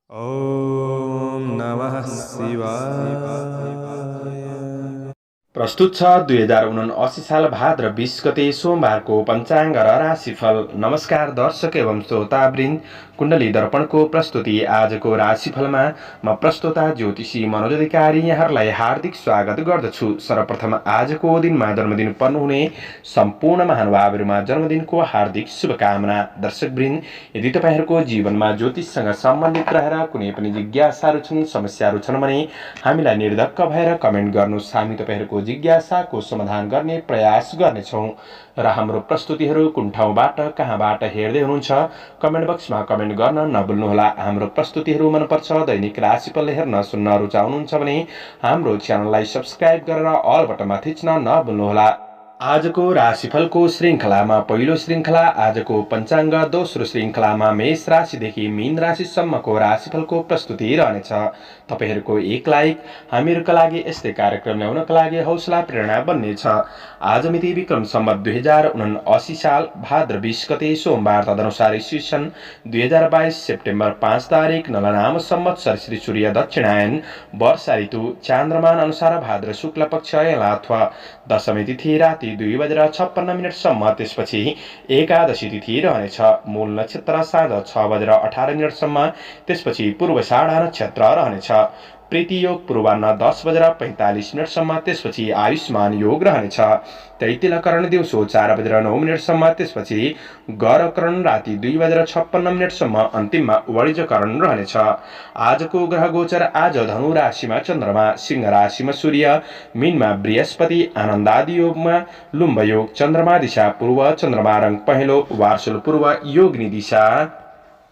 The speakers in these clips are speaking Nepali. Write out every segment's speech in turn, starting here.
ॐ नमः शिवाय। प्रस्तुत छ 2079 साल भाद्र 20 गते सोमबारको पञ्चाङ्ग र राशिफल। नमस्कार दर्शक एवं श्रोतावृन्द, कुण्डली दर्पणको प्रस्तुति आजको राशिफलमा म प्रस्तोता ज्योतिषी मनोज अधिकारी यहाँहरूलाई हार्दिक स्वागत गर्दछु। सर्वप्रथम आजको दिनमा जन्मदिन पर्नुहुने सम्पूर्ण महानुभावहरूमा जन्मदिनको हार्दिक शुभकामना। दर्शकवृन्द, यदि तपाईँहरूको जीवनमा ज्योतिषसँग सम्बन्धित रहेर कुनै पनि जिज्ञासाहरू छन्, समस्याहरू छन् भने हामीलाई निर्धक्क भएर कमेन्ट गर्नुहोस्। हामी तपाईँहरूको जिज्ञासाको समाधान गर्ने प्रयास गर्नेछौँ र हाम्रो प्रस्तुतिहरू कुन ठाउँबाट कहाँबाट हेर्दै हुनुहुन्छ कमेन्ट बक्समा कमेन्ट गर्न नभुल्नुहोला। हाम्रो प्रस्तुतिहरू मनपर्छ, दैनिक राशिफल हेर्न सुन्न रुचाउनुहुन्छ भने हाम्रो च्यानललाई सब्स्क्राइब गरेर अल बटनमा थिच्न नभुल्नुहोला। आजको राशिफलको श्रृङ्खलामा पहिलो श्रृङ्खला आजको पञ्चाङ्ग, दोस्रो श्रृङ्खलामा मेष राशिदेखि मीन राशिसम्मको राशिफलको प्रस्तुति रहनेछ। तपाईहरूको एक लाइक हामीहरूका लागि यस्तै कार्यक्रम ल्याउनका लागि हौसला प्रेरणा बन्नेछ। आज मिति विक्रम सम्वत 2079 साल भाद्र 20 गते सोमबार, तदनुसार ईस्वी सन् 2022 सेप्टेम्बर 5 तारिक, नलनाम संवत्सर श्री सूर्य दक्षिणायन, वर्षा ऋतु, चान्द्रमान अनुसार भाद्र शुक्ल पक्ष अथवा दशमी तिथि राति 2:56 त्यसपछि एकादशी तिथि रहनेछ। मूल नक्षत्र साँझ 6:18 त्यसपछि पूर्वाषाढा नक्षत्र रहनेछ। प्रीति योग पूर्वाह्न 10:45 त्यसपछि आयुष्मान योग रहनेछ। तैतिलकरण दिउँसो 4:09 त्यसपछि गौरकरण राति 2:56 अन्तिममा वणिजकरण रहनेछ। आजको ग्रह गोचर आज धनु राशिमा चन्द्रमा, सिंह राशिमा सूर्य, मीनमा बृहस्पति, आनन्दादि योगमा लुम्ब योग, चन्द्रमा दिशा पूर्व, चन्द्रमा रङ पहेँलो, वार्षुल पूर्व, योगिनी दिशा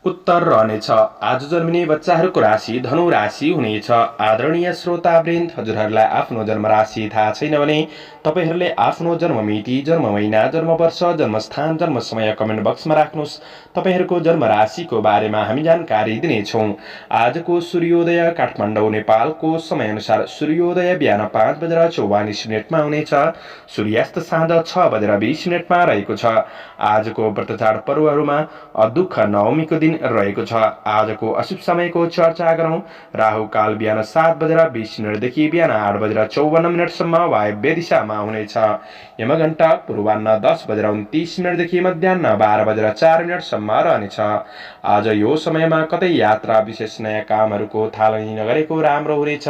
उत्तर रहनेछ। आज जन्मिने बच्चाहरूको राशि धनु राशि हुनेछ। आदरणीय श्रोतावृन्द, हजुरहरूलाई आफ्नो जन्म राशि थाहा छैन भने तपाईहरूले आफ्नो जन्म मिति, जन्म महिना, जन्म वर्ष, जन्मस्थान, जन्म समय कमेन्ट बक्समा राख्नुहोस्। तपाईहरूको जन्म राशिको बारेमा हामी जानकारी दिनेछौँ। आजको सूर्योदय काठमाडौँ नेपालको समयअनुसार सूर्योदय बिहान 5:44 हुनेछ। सूर्यास्त साँझ 6:20 रहेको छ। आजको व्रतचाड पर्वहरूमा दुःख नवमीको दिन रहेको छ। आजको अशुभ समयको चर्चा गरौँ। राहु काल बिहान 7:20 देखि बिहान 8:54 वायव्य दिशामा हुनेछ। यमघण्टा पूर्वाह्न 10:29 देखि मध्याह्न 12:04 रहनेछ। आज यो समयमा कतै यात्रा विशेष नयाँ कामहरूको थालनी नगरेको राम्रो हुनेछ।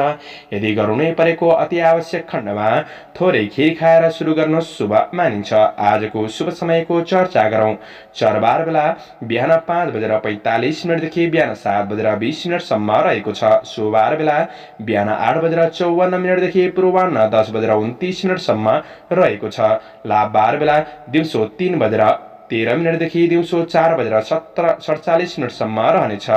यदि गर्नै परेको अति आवश्यक खण्डमा थोरै खिर खाएर सुरु गर्न शुभ मानिन्छ। आजको शुभ समयको चर्चा गरौँ। चरबार बेला बिहान 5:45 देखि बिहान 7:20 रहेको छ। शुभबार बेला बिहान 8:54 देखि पूर्वाह्न 10:29 रहेको छ। लाभबार बेला दिउँसो 3:13 देखि दिउँसो 4:47 रहनेछ।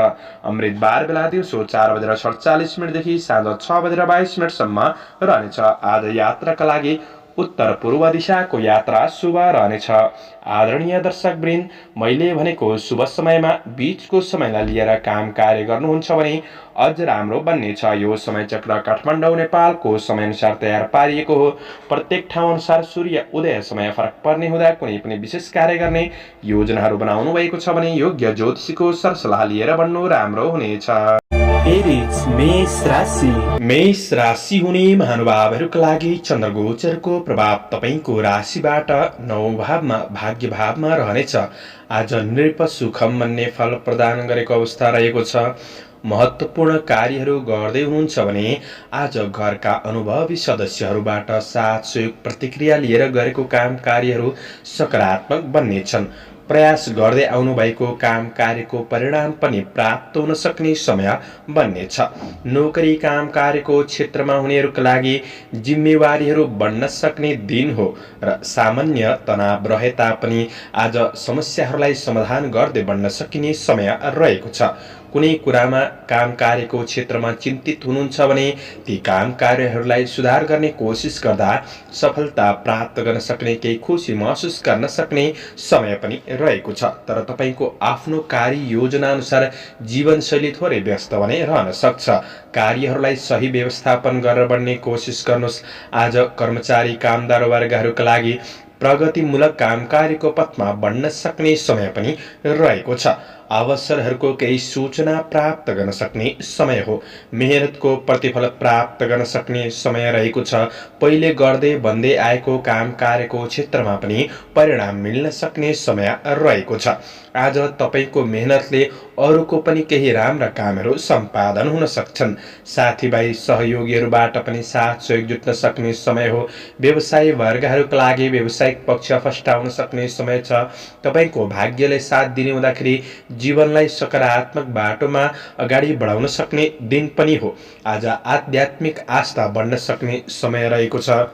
अमृतबार बेला दिउँसो 4:47 देखि साँझ 6:22 रहनेछ। आज यात्राका लागि उत्तर पूर्व दिशाको यात्रा शुभ रहनेछ। आदरणीय दर्शकवृन्द, मैले भनेको शुभ समयमा बीचको समयलाई लिएर काम कार्य गर्नुहुन्छ भने अझ राम्रो बन्नेछ। यो समय चक्र काठमाडौँ नेपालको समयअनुसार तयार पारिएको हो। प्रत्येक ठाउँ अनुसार सूर्य उदय समय फरक पर्ने हुँदा कुनै पनि विशेष कार्य गर्ने योजनाहरू बनाउनु भएको छ भने योग्य ज्योतिषीको सरसल्लाह लिएर बन्नु राम्रो हुनेछ। मेष राशि हुने महानुभावहरूका लागि चन्द्रगोचरको प्रभाव तपाईको राशिबाट 9 भावमा भाग्य भावमा रहनेछ। आज नृप सुखम भन्ने फल प्रदान गरेको अवस्था रहेको छ। महत्त्वपूर्ण कार्यहरू गर्दै हुनुहुन्छ भने आज घरका अनुभवी सदस्यहरूबाट साथ सहयोग प्रतिक्रिया लिएर गरेको काम कार्यहरू सकारात्मक बन्नेछन्। प्रयास गर्दै आउनुभएको काम कार्यको परिणाम पनि प्राप्त हुन सक्ने समय बन्नेछ। नोकरी काम कार्यको क्षेत्रमा हुनेहरूका लागि जिम्मेवारीहरू बढ्न सक्ने दिन हो र सामान्य तनाव रहे तापनि आज समस्याहरूलाई समाधान गर्दै बढ्न सकिने समय रहेको छ। कुनै कुरामा काम कार्यको क्षेत्रमा चिन्तित हुनुहुन्छ भने ती काम कार्यहरूलाई सुधार गर्ने कोसिस गर्दा सफलता प्राप्त गर्न सक्ने, केही खुसी महसुस गर्न सक्ने समय पनि रहेको छ। तर तपाईको आफ्नो कार्य योजना अनुसार जीवनशैली थोरै व्यस्त भने रहन सक्छ। कार्यहरूलाई सही व्यवस्थापन गरेर बढ्ने कोसिस गर्नुहोस्। आज कर्मचारी कामदार वर्गहरूका लागि प्रगतिमूलक काम कार्यको पथमा बढ्न सक्ने समय पनि रहेको छ। अवसरहरूको केही सूचना प्राप्त गर्न सक्ने समय हो। मेहनतको प्रतिफल प्राप्त गर्न सक्ने समय रहेको छ। पहिले गर्दै भन्दै आएको काम कार्यको क्षेत्रमा पनि परिणाम मिल्न सक्ने समय रहेको छ। आज तपाईको मेहनतले अरूको पनि केही राम्रा कामहरू सम्पादन हुन सक्छन्। साथीभाइ सहयोगीहरूबाट पनि साथ सहयोग जुट्न सक्ने समय हो। व्यवसायी वर्गहरूका लागि व्यावसायिक पक्ष फस्टाउन सक्ने समय छ। तपाईको भाग्यले साथ दिने हुँदाखेरि जीवनलाई सकारात्मक बाटोमा अगाडि बढाउन सक्ने दिन पनि हो। आज आध्यात्मिक आस्था बढ्न सक्ने समय रहेको छ।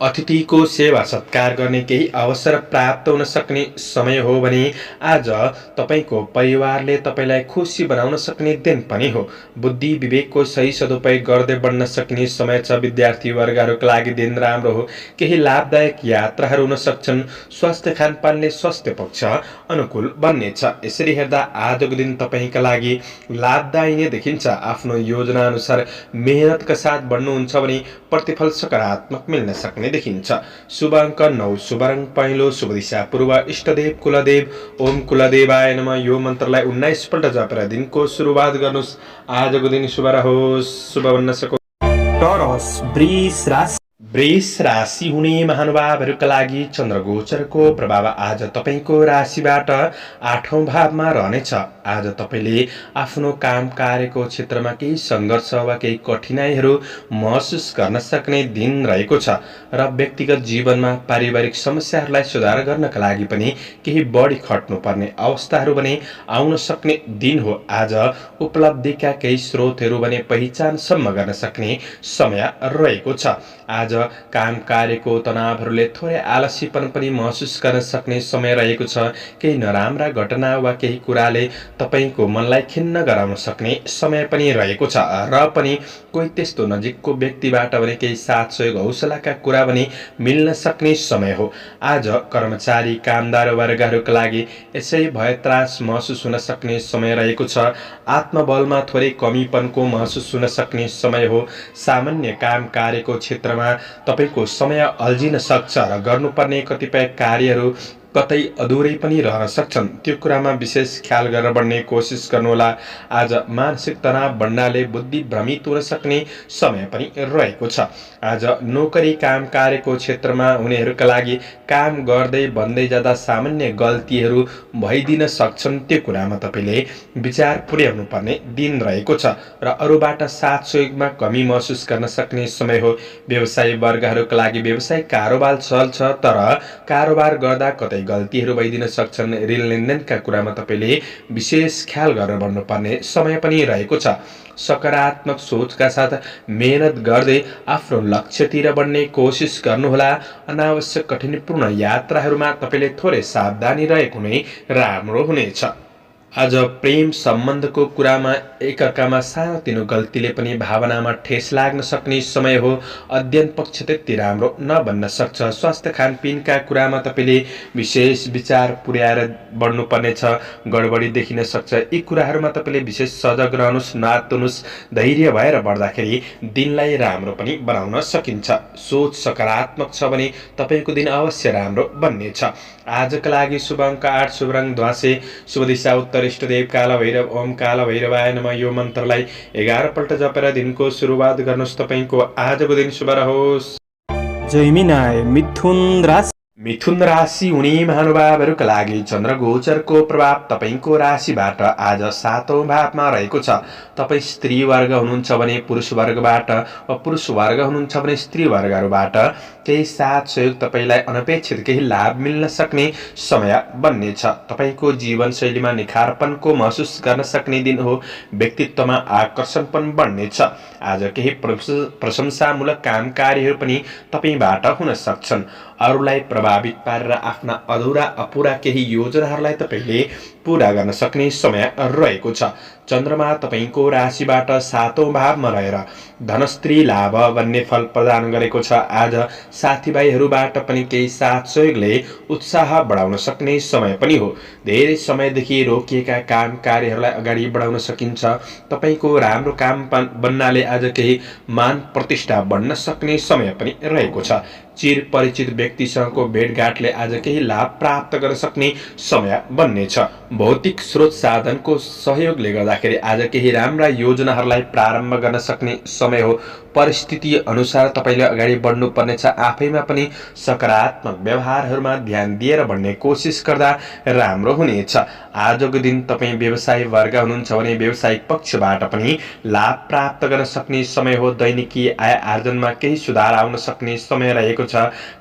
अतिथिको सेवा सत्कार गर्ने केही अवसर प्राप्त हुन सक्ने समय हो भने आज तपाईको परिवारले तपाईलाई खुसी बनाउन सक्ने दिन पनि हो। बुद्धि विवेकको सही सदुपयोग गर्दै बढ्न सक्ने समय छ। विद्यार्थी वर्गहरूका लागि दिन राम्रो हो। केही लाभदायक यात्राहरू हुन सक्छन्। स्वास्थ्य खानपानले स्वास्थ्य पक्ष अनुकूल बन्नेछ। यसरी हेर्दा आजको दिन तपाईका लागि लाभदायी नै देखिन्छ। आफ्नो योजना अनुसार मेहनतका साथ बढ्नुहुन्छ भने प्रतिफल सकारात्मक मिल्न सक्ने देखिन्छ। शुभ अङ्क 9, शुभ रङ पहेँलो, शुभ दिशा पूर्व, इष्टदेव कुलदेव ओम कुलदेवाय नमः। यो मन्त्रलाई 19 पल्ट जपेर दिनको सुरुवात गर्नुहोस्। आजको दिन शुभ रहोस्, शुभ बन्न सकोस्। टोरस वृष राशि हुने महानुभावहरूका लागि चन्द्रगोचरको प्रभाव आज तपाईको राशिबाट 8औं भावमा रहनेछ। आज तपाईले आफ्नो काम कार्यको क्षेत्रमा केही सङ्घर्ष वा केही कठिनाइहरू महसुस गर्न सक्ने दिन रहेको छ र व्यक्तिगत जीवनमा पारिवारिक समस्याहरूलाई सुधार गर्नका लागि पनि केही बढी खट्नुपर्ने अवस्थाहरू भने आउन सक्ने दिन हो। आज उपलब्धिका केही स्रोतहरू भने पहिचानसम्म गर्न सक्ने समय रहेको छ। आज काम कार्यको तनावहरूले थोरै आलस्यपन पनि महसुस गर्न सक्ने समय रहेको छ। केही नराम्रा घटना वा केही कुराले तपाईको मनलाई खिन्न गराउन सक्ने समय पनि रहेको छ र पनि कोही त्यस्तो नजिकको व्यक्तिबाट भने केही साथ सहयोग हौसलाका कुरा पनि मिल्न सक्ने समय हो। आज कर्मचारी कामदार वर्गहरूका लागि यसै भय त्रास महसुस हुन सक्ने समय रहेको छ। आत्मबलमा थोरै कमीपनको महसुस हुन सक्ने समय हो। सामान्य काम कार्यको क्षेत्रमा तपाईको समय अल्झिन सक्छ र गर्नुपर्ने कतिपय कार्यहरू कतै अधुरै पनि रहन सक्छन्। त्यो कुरामा विशेष ख्याल गरेर बढ्ने कोसिस गर्नुहोला। आज मानसिक तनाव बढ्नाले बुद्धि भ्रमित हुन सक्ने समय पनि रहेको छ। आज नोकरी काम कार्यको क्षेत्रमा हुनेहरूका लागि काम गर्दै भन्दै जाँदा सामान्य गल्तीहरू भइदिन सक्छन्। त्यो कुरामा तपाईले विचार पुर्याउनु पर्ने दिन रहेको छ र अरूबाट साथ सहयोगमा कमी महसुस गर्न सक्ने समय हो। व्यवसायी वर्गहरूका लागि व्यवसायिक कारोबार चल्छ तर कारोबार गर्दा कतै गल्तीहरू भइदिन सक्छन्। ऋण लेनदेनका कुरामा तपाईले विशेष ख्याल गरेर बढ्नुपर्ने समय पनि रहेको छ। सकारात्मक सोचका साथ मेहनत गर्दै आफ्नो लक्ष्यतिर बढ्ने कोसिस गर्नुहोला। अनावश्यक कठिनपूर्ण यात्राहरूमा तपाईले थोरै सावधानी रहेको नै राम्रो हुनेछ। आज प्रेम सम्बन्धको कुरामा एकअर्कामा सानोतिनो गल्तीले पनि भावनामा ठेस लाग्न सक्ने समय हो। अध्ययन पक्ष त्यति राम्रो नबन्न सक्छ। स्वास्थ्य खानपिनका कुरामा तपाईले विशेष विचार पुर्याएर बढ्नुपर्नेछ। गडबडी देखिन सक्छ। यी कुराहरूमा तपाईले विशेष सजग रहनुहोस्, नआत्तिनुहोस्। धैर्य भएर बढ्दाखेरि दिनलाई राम्रो पनि बनाउन सकिन्छ। सोच सकारात्मक छ भने तपाईको दिन अवश्य राम्रो बन्नेछ। आजका लागि शुभ अङ्क 8, शुभ रङ ध्वाँसे, शुभ दिशा उत्तर, इष्टदेव काला भैरव ओम काला भैरवाय नमः। यो मन्त्रलाई 11 पल्ट जपेर दिनको सुरुवात गर्नुहोस्। तपाईको आजको दिन शुभ रहोस्। जैमिनाय मिथुन राशि हुने महानुभावहरूका लागि चन्द्रगोचरको प्रभाव तपाईको राशिबाट आज 7औं भावमा रहेको छ। तपाईँ स्त्री वर्ग हुनुहुन्छ भने पुरुष वर्गबाट वा पुरुष वर्ग हुनुहुन्छ भने स्त्री वर्गहरूबाट केही साथ सहयोग तपाईलाई अनपेक्षित केही लाभ मिल्न सक्ने समय बन्नेछ। तपाईको जीवनशैलीमा निखारपनको महसुस गर्न सक्ने दिन हो। व्यक्तित्वमा आकर्षण पनि बढ्नेछ। आज केही प्रशंसामूलक काम कार्यहरू पनि तपाईबाट हुन सक्छन्। अरूलाई प्रभावित पारेर आफ्ना अधुरा अपुरा केही योजनाहरूलाई तपाईले पूरा गर्न सक्ने समय रहेको छ। चन्द्रमा तपाईको राशिबाट 7औं भावमा रहेर धनस्त्री लाभ भन्ने फल प्रदान गरेको छ। आज साथीभाइहरूबाट पनि केही साथ सहयोगले उत्साह बढाउन सक्ने समय पनि हो। धेरै समयदेखि रोकिएका काम कार्यहरूलाई अगाडि बढाउन सकिन्छ। तपाईको राम्रो काम बन्नाले आज केही मान प्रतिष्ठा बढ्न सक्ने समय पनि रहेको छ। चिर परिचित व्यक्तिसँगको भेटघाटले आज केही लाभ प्राप्त गर्न सक्ने समय बन्नेछ। भौतिक स्रोत साधनको सहयोगले गर्दाखेरि आज केही राम्रा योजनाहरूलाई प्रारम्भ गर्न सक्ने समय हो। परिस्थिति अनुसार तपाईले अगाडि बढ्नु पर्नेछ। आफैमा पनि सकारात्मक व्यवहारहरूमा ध्यान दिएर बढ्ने कोसिस गर्दा राम्रो हुनेछ। आजको दिन तपाई व्यवसायी वर्ग हुनुहुन्छ भने व्यावसायिक पक्षबाट पनि लाभ प्राप्त गर्न सक्ने समय हो। दैनिकी आय आर्जनमा केही सुधार आउन सक्ने समय रहेको छ।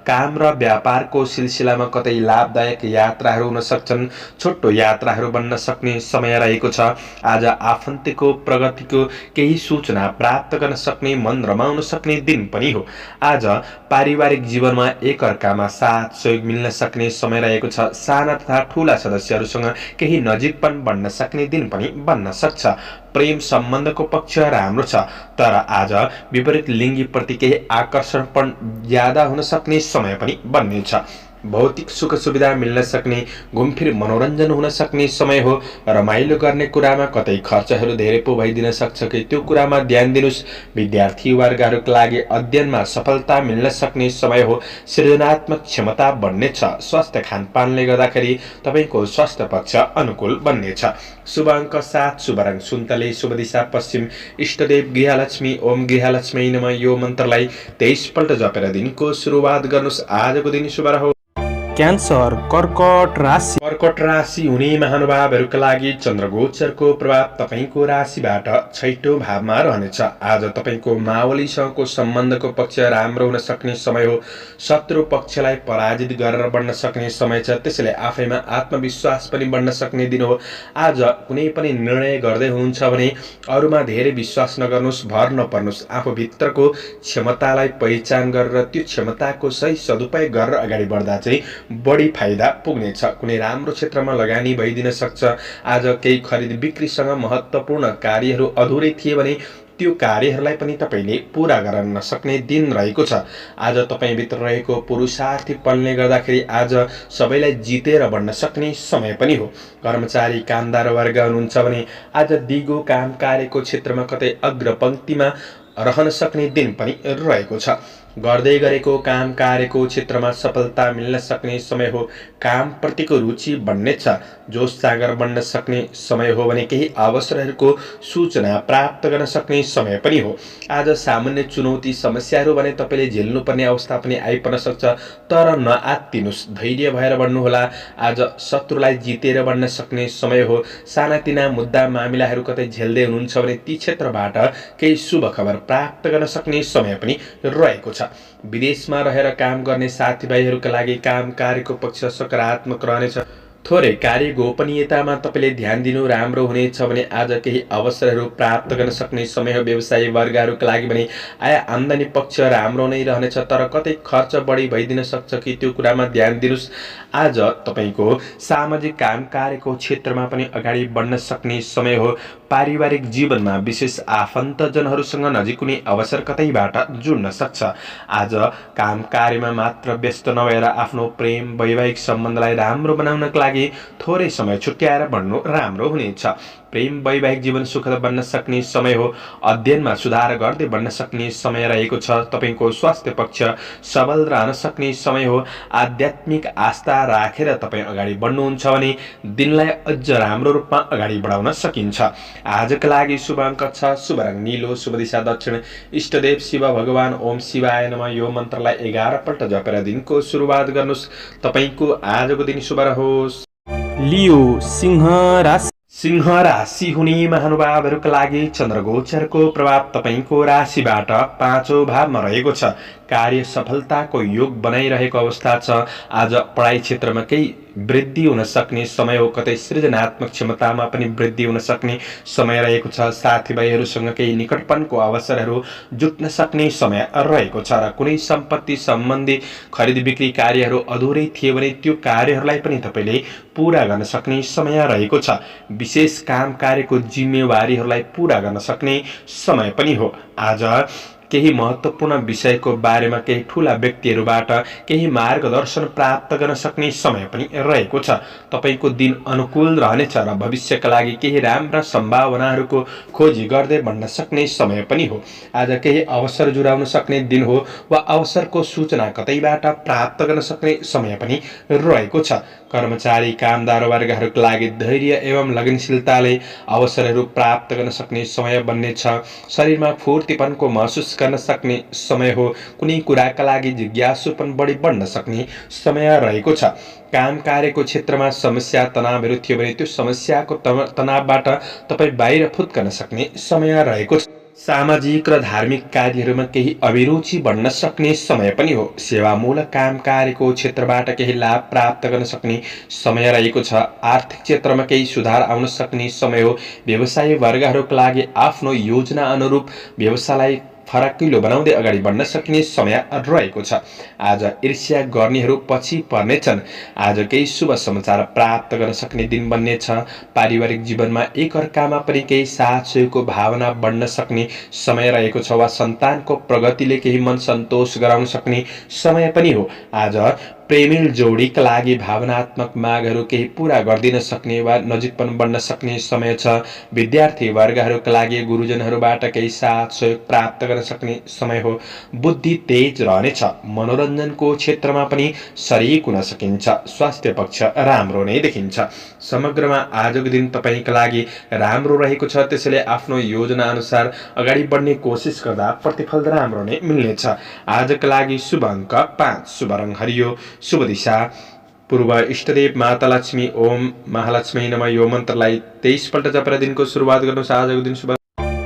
काम र व्यापारको सिलसिलामा कतै लाभदायक यात्राहरू हुन सक्छन्। छोटो यात्राहरू बन्न सक्ने समय रहेको छ। आज आफन्तको प्रगतिको केही सूचना प्राप्त गर्न सक्ने, मन रमाउन सक्ने दिन पनि हो। आज पारिवारिक जीवनमा एकअर्कामा साथ सहयोग मिल्न सक्ने समय रहेको छ। साना तथा ठूला सदस्यहरूसँग केही नजिकपन बढ्न सक्ने दिन पनि बन्न सक्छ। प्रेम सम्बन्धको पक्ष राम्रो छ, तर आज विपरीत लिङ्गीप्रति केही आकर्षण पण ज्यादा हुन सक्ने समय पनि बन्नेछ। भौतिक सुख सुविधा मिल्न सक्ने, घुमफिर मनोरञ्जन हुन सक्ने समय हो। रमाइलो गर्ने कुरामा कतै खर्चहरू धेरै पो भइदिन सक्छ कि त्यो कुरामा ध्यान दिनुस्। विद्यार्थी वर्गहरूका लागि अध्ययनमा सफलता मिल्न सक्ने समय हो। सृजनात्मक क्षमता बढ्नेछ। स्वास्थ्य खानपानले गर्दाखेरि तपाईको स्वास्थ्य पक्ष अनुकूल बन्नेछ। शुभ अङ्क 7, शुभ रङ सुन्तले, शुभ दिशा पश्चिम, इष्टदेव गृहलक्ष्मी। ओम गृहलक्ष्मी नमः यो मन्त्रलाई 23 पल्ट जपेर दिनको सुरुवात गर्नुस्। आजको दिन शुभ रहोस्। क्यान्सर कर्कट राशि। कर्कट राशि हुने महानुभावहरूका लागि चन्द्रगोचरको प्रभाव तपाईको राशिबाट 6औं भावमा रहनेछ। आज तपाईको मावलीसँगको सम्बन्धको पक्ष राम्रो हुन सक्ने समय हो। शत्रु पक्षलाई पराजित गरेर बढ्न सक्ने समय छ। त्यसैले आफैमा आत्मविश्वास पनि बढ्न सक्ने दिन हो। आज कुनै पनि निर्णय गर्दै हुनुहुन्छ भने अरूमा धेरै विश्वास नगर्नुहोस्, भर नपर्नुहोस्। आफूभित्रको क्षमतालाई पहिचान गरेर त्यो क्षमताको सही सदुपयोग गरेर अगाडि बढ्दा चाहिँ बढी फाइदा पुग्नेछ। कुनै राम्रो क्षेत्रमा लगानी भइदिन सक्छ। आज केही खरिद बिक्रीसँग महत्त्वपूर्ण कार्यहरू अधुरै थिए भने त्यो कार्यहरूलाई पनि तपाईले पूरा गर्न सक्ने दिन रहेको छ। आज तपाईभित्र रहेको पुरुषार्थीपनले गर्दाखेरि आज सबैलाई जितेर बढ्न सक्ने समय पनि हो। कर्मचारी कामदार वर्ग हुनुहुन्छ भने आज दिगो काम कार्यको क्षेत्रमा कतै अग्रपङ्क्तिमा रहन सक्ने दिन पनि रहेको छ। गर्दै गरेको काम कार्यको क्षेत्रमा सफलता मिल्न सक्ने समय हो। काम प्रतिको रुचि बढ्नेछ। जोश जागर बढ्न सक्ने समय हो भने केही अवसरहरूको सूचना प्राप्त गर्न सक्ने समय पनि हो। आज सामान्य चुनौती समस्याहरू भने तपाईले झेल्नुपर्ने अवस्था पनि आइपर्न सक्छ, तर नआत्तिनुस्, धैर्य भएर बढ्नुहोला। आज शत्रुलाई जितेर बढ्न सक्ने समय हो। सानातिना मुद्दा मामिलाहरू कतै झेल्दै हुनुहुन्छ भने ती क्षेत्रबाट केही शुभ खबर प्राप्त गर्न सक्ने समय पनि रहेको छ। विदेशमा रहेर काम गर्ने साथीभाइहरूका लागि काम कार्यको पक्ष सकारात्मक रहनेछ। थोरै कार्य गोपनीयतामा तपाईले ध्यान दिनु राम्रो हुनेछ भने आज केही अवसरहरू प्राप्त गर्न सक्ने समय हो। व्यवसायी वर्गहरूका लागि भने आय आम्दानी पक्ष राम्रो नै रहनेछ, तर कतै खर्च बढी भइदिन सक्छ कि त्यो कुरामा ध्यान दिनुस्। आज तपाईको सामाजिक काम कार्यको क्षेत्रमा पनि अगाडि बढ्न सक्ने समय हो। पारिवारिक जीवनमा विशेष आफन्तजनहरूसँग नजिक हुने अवसर कतैबाट जुड्न सक्छ। आज काम कार्यमा मात्र व्यस्त नभएर आफ्नो प्रेम वैवाहिक सम्बन्धलाई राम्रो बनाउनका लागि थोरै समय छुट्याएर बढ्नु राम्रो हुनेछ। प्रेम वैवाहिक जीवन सुखद बन्न सक्ने समय हो। अध्ययनमा सुधार गर्दै बढ्न सक्ने समय रहेको छ। तपाईको स्वास्थ्य पक्ष सबल रहन सक्ने समय हो। आध्यात्मिक आस्था राखेर तपाईँ अगाडि बढ्नुहुन्छ भने दिनलाई अझ राम्रो रूपमा अगाडि बढाउन सकिन्छ। आजका लागि शुभ अङ्क 6, शुभ रङ नीलो, शुभ दिशा दक्षिण, इष्टदेव शिव भगवान। ओम शिवाय नमः यो मन्त्रलाई 11 पल्ट जपेर दिनको सुरुवात गर्नुस्। तपाईको आजको दिन शुभ रहोस्। लियो सिंह राशि। सिंह राशि हुने महानुभावहरूका लागि चन्द्रगोचरको प्रभाव तपाईको राशिबाट 5औं भावमा रहेको छ। कार्य सफलताको योग बनाइरहेको अवस्था छ। आज पढाइ क्षेत्रमा केही वृद्धि हुन सक्ने समय हो, कतै सृजनात्मक क्षमतामा पनि वृद्धि हुन सक्ने समय रहेको छ। साथीभाइहरूसँग केही निकटपनको अवसरहरू जुट्न सक्ने समय रहेको छ र कुनै सम्पत्ति सम्बन्धी खरिद बिक्री कार्यहरू अधुरै थिए भने त्यो कार्यहरूलाई पनि तपाईँले पूरा गर्न सक्ने समय रहेको छ। विशेष काम कार्यको जिम्मेवारीहरूलाई पूरा गर्न सक्ने समय पनि हो। आज केही महत्त्वपूर्ण विषयको बारेमा केही ठूला व्यक्तिहरूबाट केही मार्गदर्शन प्राप्त गर्न सक्ने समय पनि रहेको छ। तपाईको दिन अनुकूल रहनेछ र भविष्यका लागि केही राम्रा सम्भावनाहरूको खोजी गर्दै बढ्न सक्ने समय पनि हो। आज केही अवसर जुराउन सक्ने दिन हो वा अवसरको सूचना कतैबाट प्राप्त गर्न सक्ने समय पनि रहेको छ। कर्मचारी कामदार वर्गहरूका लागि धैर्य एवं लगनशीलताले अवसरहरू प्राप्त गर्न सक्ने समय बन्नेछ। शरीरमा फूर्तिपनको महसुस गर्न सक्ने समय हो। कुनै कुराका लागि जिज्ञासुपन बढी बढ्न सक्ने समय रहेको छ। काम कार्यको क्षेत्रमा समस्या तनावहरू थियो भने त्यो समस्याको तनावबाट तपाईँ बाहिर फुत्कन सक्ने समय रहेको छ। सामाजिक र धार्मिक कार्यहरूमा केही अभिरुचि बढ्न सक्ने समय पनि हो। सेवामूलक काम कार्यको क्षेत्रबाट केही लाभ प्राप्त गर्न सक्ने समय रहेको छ। आर्थिक क्षेत्रमा केही सुधार आउन सक्ने समय हो। व्यवसायी वर्गहरूका लागि आफ्नो योजना अनुरूप व्यवसायलाई फराकिलो बनाउँदै अगाडि बढ्न सक्ने समय रहेको छ। आज ईर्ष्या गर्नेहरू पछि पर्नेछन्। आज केही शुभ समाचार प्राप्त गर्न सक्ने दिन बन्नेछ। पारिवारिक जीवनमा एकअर्कामा पनि केही साथ सहयोगको भावना बढ्न सक्ने समय रहेको छ वा सन्तानको प्रगतिले केही मन सन्तोष गराउन सक्ने समय पनि हो। आज प्रेमिल जोडीका लागि भावनात्मक मागहरू केही पूरा गरिदिन सक्ने वा नजिकपन बढ्न सक्ने समय छ। विद्यार्थी वर्गहरूका लागि गुरुजनहरूबाट केही साथ सहयोग प्राप्त गर्न सक्ने समय हो। बुद्धि तेज रहनेछ। मनोरञ्जनको क्षेत्रमा पनि सरिक हुन सकिन्छ। स्वास्थ्य पक्ष राम्रो नै देखिन्छ। समग्रमा आजको दिन तपाईँका लागि राम्रो रहेको छ। त्यसैले आफ्नो योजना अनुसार अगाडि बढ्ने कोसिस गर्दा प्रतिफल राम्रो नै मिल्नेछ। आजका लागि शुभ अङ्क 5, शुभ रङ हरियो, शुभ दिशा पूर्व। इष्टदेव माता लक्ष्मी ओम महालक्ष्मी नमः यो मन्त्रलाई 23 पल्ट जपेर दिनको सुरुवात गर्नुहोस्। आजको दिन शुभ।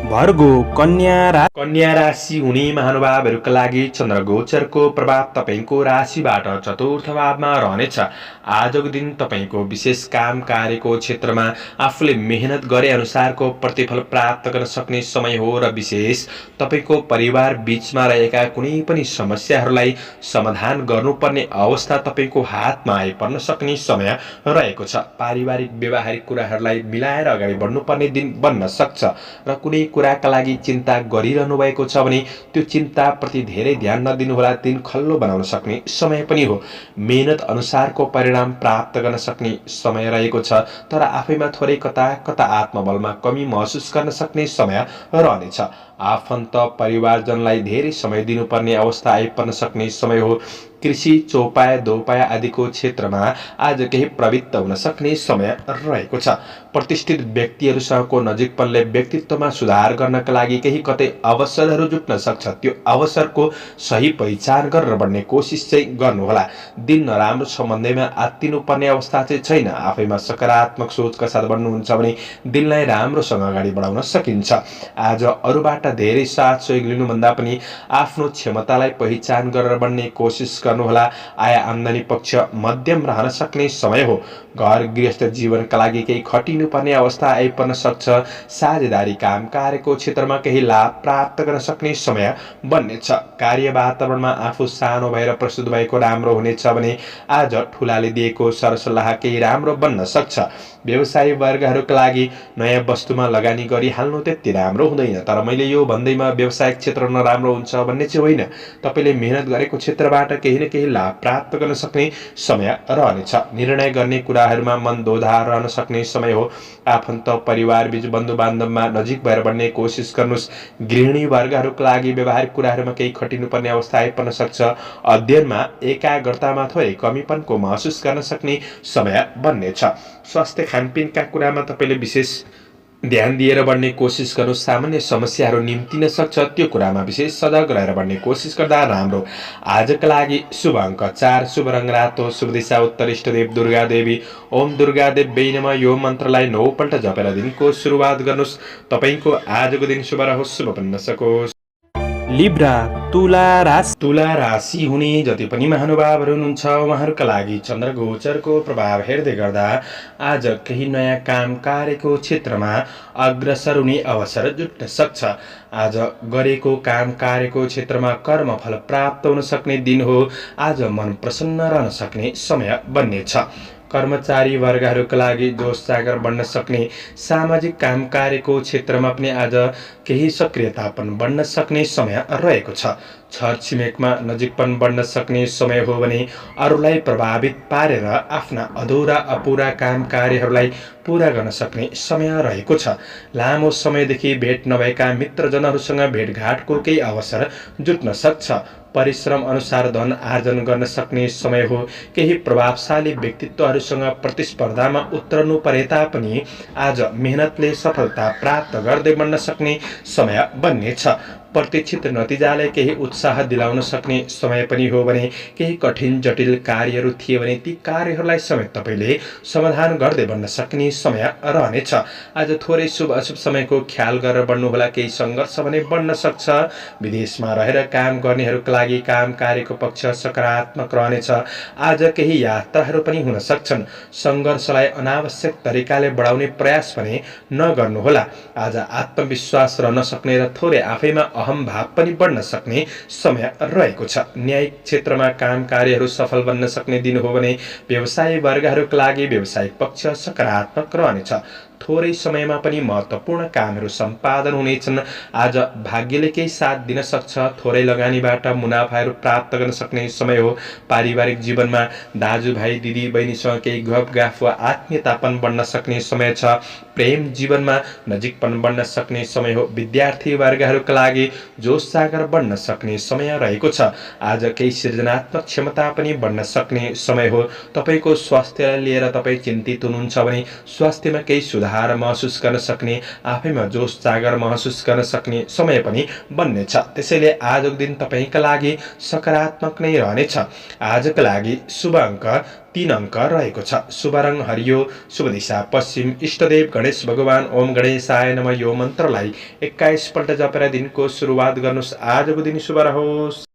भर्गो कन्या राशि हुने महानुभावहरूका लागि चन्द्रगोचरको प्रभाव तपाईँको राशिबाट चतुर्थ भावमा रहनेछ। आजको दिन तपाईँको विशेष काम कार्यको क्षेत्रमा आफूले मेहनत गरे अनुसारको प्रतिफल प्राप्त गर्न सक्ने समय हो र विशेष तपाईँको परिवार बीचमा रहेका कुनै पनि समस्याहरूलाई समाधान गर्नुपर्ने अवस्था तपाईँको हातमा आइपर्न सक्ने समय रहेको छ। पारिवारिक व्यवहारिक कुराहरूलाई मिलाएर अगाडि बढ्नुपर्ने दिन बन्न सक्छ र कुनै कुराका लागि चिन्ता गरिरहनु भएको छ भने त्यो चिन्ताप्रति धेरै ध्यान नदिनुहोला। दिन खल्लो बनाउन सक्ने समय पनि हो। मेहनत अनुसारको परिणाम प्राप्त गर्न सक्ने समय रहेको छ, तर आफैमा थोरै कता कता आत्मबलमा कमी महसुस गर्न सक्ने समय रहनेछ। आफन्त परिवारजनलाई धेरै समय दिनुपर्ने अवस्था आइपर्न सक्ने समय हो। कृषि चौपाया दोपाया आदिको क्षेत्रमा आज केही प्रवृत्त हुन सक्ने समय रहेको छ। प्रतिष्ठित व्यक्तिहरूसँगको नजिकपनले व्यक्तित्वमा सुधार गर्नका लागि केही कतै अवसरहरू जुट्न सक्छ। त्यो अवसरको सही पहिचान गरेर बढ्ने कोसिस चाहिँ गर्नुहोला। दिन नराम्रो सम्बन्धमा आत्तिनुपर्ने अवस्था चाहिँ छैन। आफैमा सकारात्मक सोचका साथ बढ्नुहुन्छ भने दिनलाई राम्रोसँग अगाडि बढाउन सकिन्छ। आज अरूबाट धेरै साथ सहयोग लिनुभन्दा पनि आफ्नो क्षमतालाई पहिचान गरेर बढ्ने कोसिस गर्नुहोला। आय आम्दानी पक्ष मध्यम रहन सक्ने समय हो। घर गृहस्थ जीवनका लागि केही खटिनुपर्ने अवस्था आइपर्न सक्छ। साझेदारी काम कार्यको क्षेत्रमा केही लाभ प्राप्त गर्न सक्ने समय बन्नेछ। कार्य वातावरणमा आफू सानो भएर प्रस्तुत भएको राम्रो हुनेछ भने आज ठुलाले दिएको सरसल्लाह केही राम्रो बन्न सक्छ। व्यवसायी वर्गहरूका लागि नयाँ वस्तुमा लगानी गरिहाल्नु त्यति राम्रो हुँदैन, तर मैले यो भन्दैमा व्यवसायिक क्षेत्र नराम्रो हुन्छ भन्ने चाहिँ होइन। तपाईँले मेहनत गरेको क्षेत्रबाट केही न केही लाभ प्राप्त गर्न सक्ने समय रहनेछ। निर्णय गर्ने कुराहरूमा मन दोधार रहन सक्ने समय हो। आफन्त परिवार बीच बन्धु बान्धवमा नजिक भएर बढ्ने कोसिस गर्नुहोस्। गृहिणी वर्गहरूका लागि व्यवहारिक कुराहरूमा केही खटिनुपर्ने अवस्था आइपर्न सक्छ। अध्ययनमा एकाग्रतामा थोरै कमीपनको महसुस गर्न सक्ने समय बन्नेछ। स्वास्थ्य खानपिनका कुरामा तपाईँले विशेष ध्यान दिएर बढ्ने कोसिस गर्नु। सामान्य समस्याहरू निम्तिन सक्छ, त्यो कुरामा विशेष सजग रहेर बढ्ने कोसिस गर्दा राम्रो। आजका लागि शुभ अङ्क 4, शुभ रङ रातो, शुभ दिशा उत्तर। इष्टदेव दुर्गा देवी ओम दुर्गा देवी नमः यो मन्त्रलाई 9 पल्ट जपेर दिनको सुरुवात गर्नुहोस्। तपाईँको आजको दिन शुभ रहोस्, शुभ बन्न सकोस्। लिब्रा तुला राशि तुला राशि हुने जति पनि महानुभावहरू हुनुहुन्छ उहाँहरूका लागि चन्द्र गोचरको प्रभाव हेर्दै गर्दा आज केही नयाँ काम कार्यको क्षेत्रमा अग्रसर हुने अवसर जुट्न सक्छ। आज गरेको काम कार्यको क्षेत्रमा कर्मफल प्राप्त हुन सक्ने दिन हो। आज मन प्रसन्न रहन सक्ने समय बन्नेछ। कर्मचारी वर्गहरूका लागि जोस जागर बढ्न सक्ने, सामाजिक काम कार्यको क्षेत्रमा पनि आज केही सक्रियतापन बढ्न सक्ने समय रहेको छ। छरछिमेकमा नजिकपन बढ्न सक्ने समय हो भने अरूलाई प्रभावित पारेर आफ्ना अधुरा अपुरा काम कार्यहरूलाई पूरा गर्न सक्ने समय रहेको छ। लामो समयदेखि भेट नभएका मित्रजनहरूसँग भेटघाटको केही अवसर जुट्न सक्छ। परिश्रम अनुसार धन आर्जन गर्न सक्ने समय हो। केही प्रभावशाली व्यक्तित्वहरूसँग प्रतिस्पर्धामा उत्रनु परे तापनि आज मेहनतले सफलता प्राप्त गर्दै बढ्न सक्ने समय बन्नेछ। प्रतीक्षित नतिजाले केही उत्साह दिलाउन सक्ने समय पनि हो भने केही कठिन जटिल कार्यहरू थिए भने ती कार्यहरूलाई समेत तपाईँले समाधान गर्दै बढ्न सक्ने समय रहनेछ। आज थोरै शुभ अशुभ समयको ख्याल गरेर बढ्नुहोला। केही सङ्घर्ष भने बढ्न सक्छ। विदेशमा रहेर काम गर्नेहरूका लागि काम कार्यको पक्ष सकारात्मक रहनेछ। आज केही यात्राहरू पनि हुन सक्छन्। सङ्घर्षलाई अनावश्यक तरिकाले बढाउने प्रयास भने नगर्नुहोला। आज आत्मविश्वास रहन सक्ने र थोरै आफैमा अहम भाव पनि बढ्न सक्ने समय रहेको छ। न्यायिक क्षेत्रमा काम कार्यहरू सफल बन्न सक्ने दिन हो भने व्यवसायी वर्गहरूका लागि व्यावसायिक पक्ष सकारात्मक रहनेछ। थोरै समयमा पनि महत्त्वपूर्ण कामहरू सम्पादन हुनेछन्। आज भाग्यले केही साथ दिन सक्छ। थोरै लगानीबाट मुनाफाहरू प्राप्त गर्न सक्ने समय हो। पारिवारिक जीवनमा दाजुभाइ दिदी बहिनीसँग केही गफगाफ वा आत्मीयतापन बढ्न सक्ने समय छ। प्रेम जीवनमा नजिकपन बढ्न सक्ने समय हो। विद्यार्थी वर्गहरूका लागि जोस जागर बढ्न सक्ने समय रहेको छ। आज केही सृजनात्मक क्षमता पनि बढ्न सक्ने समय हो। तपाईँको स्वास्थ्यलाई लिएर तपाईँ चिन्तित हुनुहुन्छ भने स्वास्थ्यमा केही सुधार महसुस गर्न सक्ने, आफैमा जोस जागर महसुस गर्न सक्ने समय पनि बन्नेछ। त्यसैले आजको दिन तपाईँका लागि सकारात्मक नै रहनेछ। आजका लागि शुभ अङ्क 3 अङ्क रहेको छ। शुभ रङ हरियो, शुभ दिशा पश्चिम। इष्टदेव गणेश भगवान ओम गणेशाय नमः यो मन्त्रलाई 21 पल्ट जपेर दिनको सुरुवात गर्नुहोस्। आजको दिन शुभ रहोस्।